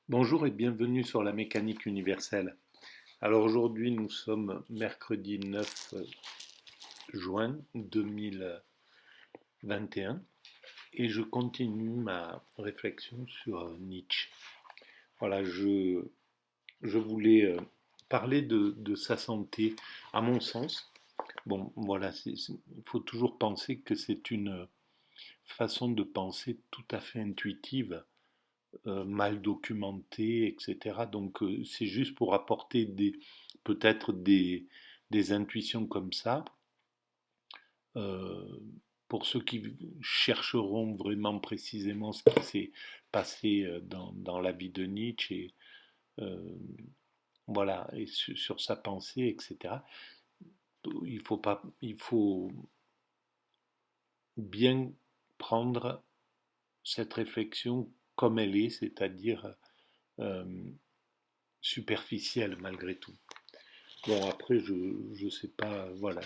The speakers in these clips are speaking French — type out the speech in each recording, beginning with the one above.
Bonjour et bienvenue sur la mécanique universelle. Alors aujourd'hui nous sommes mercredi 9 juin 2021 et je continue ma réflexion sur Nietzsche. Voilà, je voulais parler de sa santé à mon sens. Bon voilà, il faut toujours penser que c'est une façon de penser tout à fait intuitive, mal documenté, etc. Donc c'est juste pour apporter peut-être des intuitions comme ça. Euh, pour ceux qui chercheront vraiment précisément ce qui s'est passé dans la vie de Nietzsche et euh, voilà et sur sa pensée, etc. Il faut bien prendre cette réflexion comme elle est, c'est-à-dire euh, superficielle malgré tout. Bon, après, je sais pas, voilà,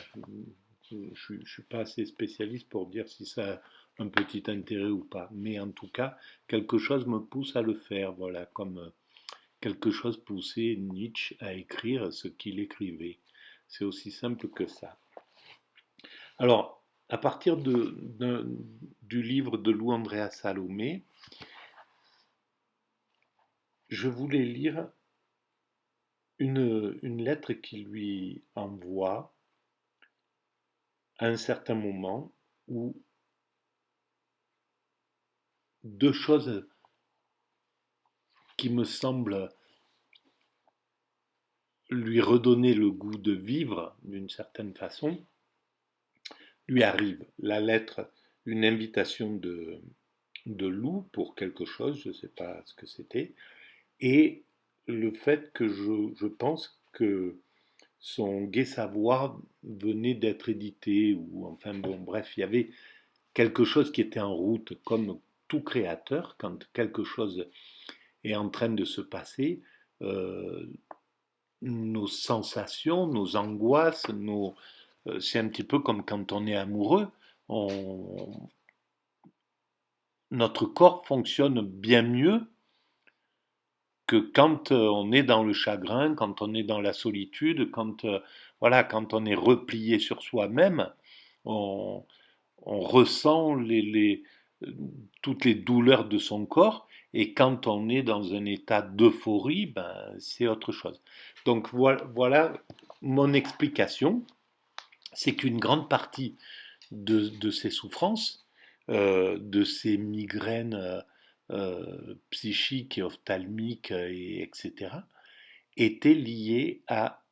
je suis pas assez spécialiste pour dire si ça a un petit intérêt ou pas. Mais en tout cas, quelque chose me pousse à le faire, voilà, comme quelque chose poussait Nietzsche à écrire ce qu'il écrivait. C'est aussi simple que ça. Alors, à partir du livre de Lou Andrea Salomé, je voulais lire une lettre qu'il lui envoie à un certain moment où deux choses qui me semblent lui redonner le goût de vivre d'une certaine façon lui arrivent. La lettre, une invitation de Lou pour quelque chose, je ne sais pas ce que c'était, et le fait que je pense que son gai savoir venait d'être édité, ou enfin bon, bref, il y avait quelque chose qui était en route, comme tout créateur, quand quelque chose est en train de se passer, euh, nos sensations, nos angoisses, c'est un petit peu comme quand on est amoureux. On- Notre corps fonctionne bien mieux que quand on est dans le chagrin, quand on est dans la solitude, voilà, quand on est replié sur soi-même, on, on ressent toutes les douleurs de son corps. Et quand on est dans un état d'euphorie, ben, c'est autre chose. Donc voilà mon explication, c'est qu'une grande partie de ces souffrances, de ces migraines psychiques et ophtalmiques, etc., étaient liées à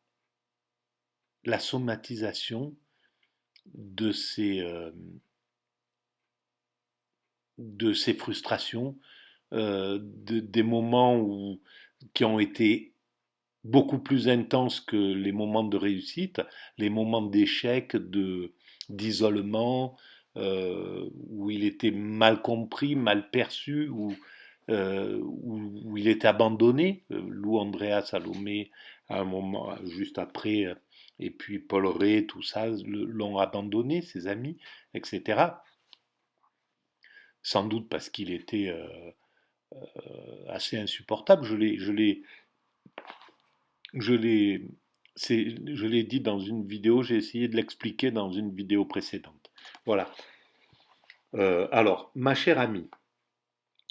la somatisation de de ces frustrations, des moments qui ont été beaucoup plus intenses que les moments de réussite, les moments d'échec, d'isolement, où il était mal compris, mal perçu, où il était abandonné. Lou Andrea Salomé, à un moment, juste après, et puis Paul Ray, tout ça, l'ont abandonné, ses amis, etc. Sans doute parce qu'il était assez insupportable. Je l'ai, je l'ai dit dans une vidéo, j'ai essayé de l'expliquer dans une vidéo précédente. Voilà. Alors, ma chère amie,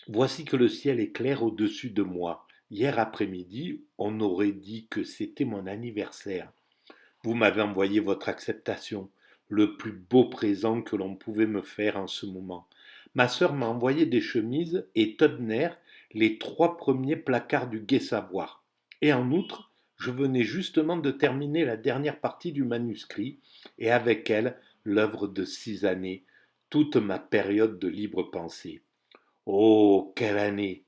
voici que le ciel est clair au-dessus de moi. Hier après-midi, on aurait dit que c'était mon anniversaire. Vous m'avez envoyé votre acceptation, le plus beau présent que l'on pouvait me faire en ce moment. Ma sœur m'a envoyé des chemises et Todner les trois premiers placards du Gai Savoir. Et en outre, je venais justement de terminer la dernière partie du manuscrit, et avec elle l'œuvre de 6 années, toute ma période de libre pensée. Oh, quelle année!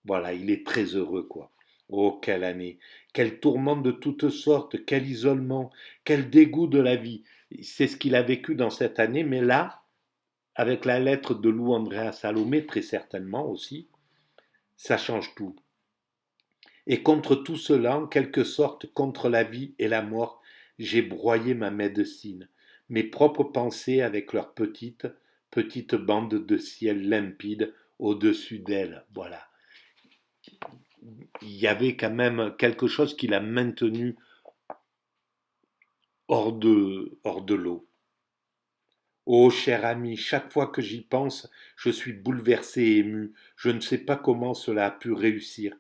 Voilà, il est très heureux, quoi. Oh, quelle année! Quel tourment de toutes sortes, quel isolement, quel dégoût de la vie. C'est ce qu'il a vécu dans cette année, mais là, avec la lettre de Lou Andrea Salomé, très certainement aussi, ça change tout. Et contre tout cela, en quelque sorte, contre la vie et la mort, j'ai broyé ma médecine, mes propres pensées avec leurs petites bandes de ciel limpide au-dessus d'elle. Voilà. il y avait quand même quelque chose qui l'a maintenu hors de l'eau. Oh, cher ami, chaque fois que j'y pense, je suis bouleversé et ému. Je ne sais pas comment cela a pu réussir.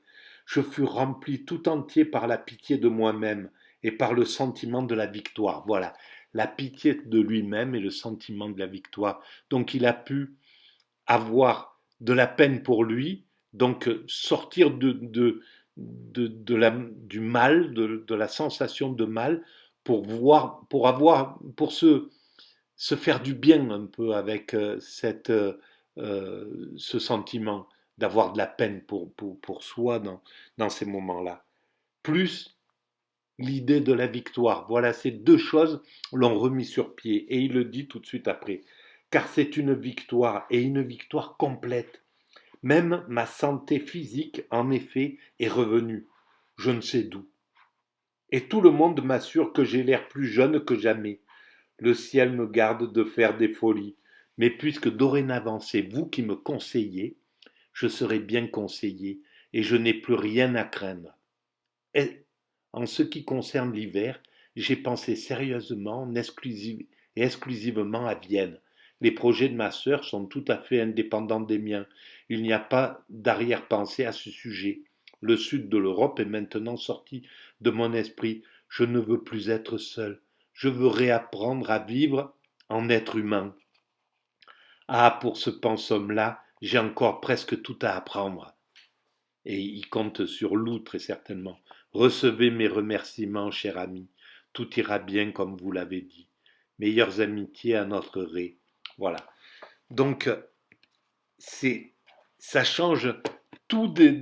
Je fus rempli tout entier par la pitié de moi-même et par le sentiment de la victoire. Voilà, la pitié de lui-même et le sentiment de la victoire. Donc il a pu avoir de la peine pour lui, donc sortir du mal, de la sensation de mal, pour se faire du bien un peu avec ce sentiment d'avoir de la peine pour soi dans ces moments-là. Plus l'idée de la victoire. Voilà, ces deux choses l'ont remis sur pied. Et il le dit tout de suite après. Car c'est une victoire, et une victoire complète. Même ma santé physique, en effet, est revenue. Je ne sais d'où. Et tout le monde m'assure que j'ai l'air plus jeune que jamais. Le ciel me garde de faire des folies. Mais puisque dorénavant c'est vous qui me conseillez, je serai bien conseillé, et je n'ai plus rien à craindre. Et en ce qui concerne l'hiver, j'ai pensé sérieusement et exclusivement à Vienne. Les projets de ma sœur sont tout à fait indépendants des miens. Il n'y a pas d'arrière-pensée à ce sujet. Le sud de l'Europe est maintenant sorti de mon esprit. Je ne veux plus être seul. Je veux réapprendre à vivre en être humain. Ah, pour ce pensum-là, j'ai encore presque tout à apprendre. Et il compte sur Lou très certainement. Recevez mes remerciements, cher ami. Tout ira bien comme vous l'avez dit. Meilleures amitiés à notre Ré. Voilà. Donc, c'est, ça change tout des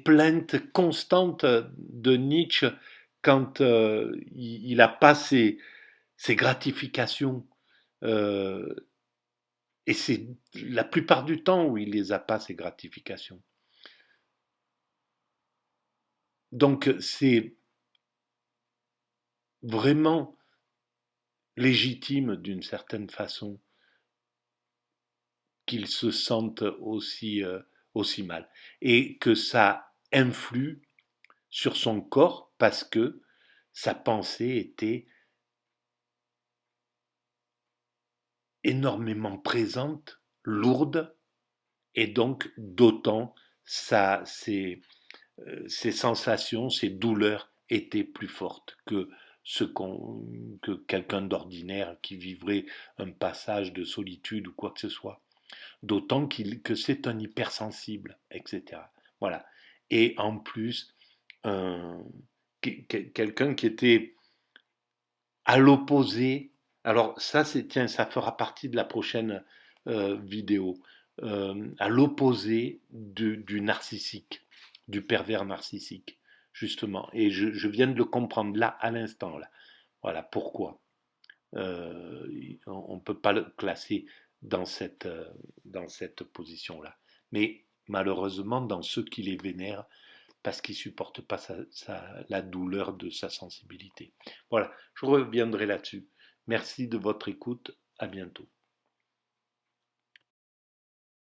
plaintes constantes de Nietzsche quand il n'a pas ses gratifications. Euh, et c'est la plupart du temps où il les a pas, ces gratifications. Donc, c'est vraiment légitime d'une certaine façon qu'il se sente aussi mal. Et que ça influe sur son corps parce que sa pensée était énormément présente, lourde, et donc d'autant ses sensations, ses douleurs étaient plus fortes que quelqu'un d'ordinaire qui vivrait un passage de solitude ou quoi que ce soit. D'autant que c'est un hypersensible, etc. Voilà. Et en plus, un, quelqu'un qui était à l'opposé. Alors ça, tiens, ça fera partie de la prochaine vidéo. À l'opposé du narcissique, du pervers narcissique, justement. Et je viens de le comprendre là, à l'instant, là. Voilà pourquoi. On ne peut pas le classer dans cette position-là. Mais malheureusement, dans ceux qui les vénèrent, parce qu'ils ne supportent pas la douleur de sa sensibilité. Voilà, je reviendrai là-dessus. Merci de votre écoute, à bientôt.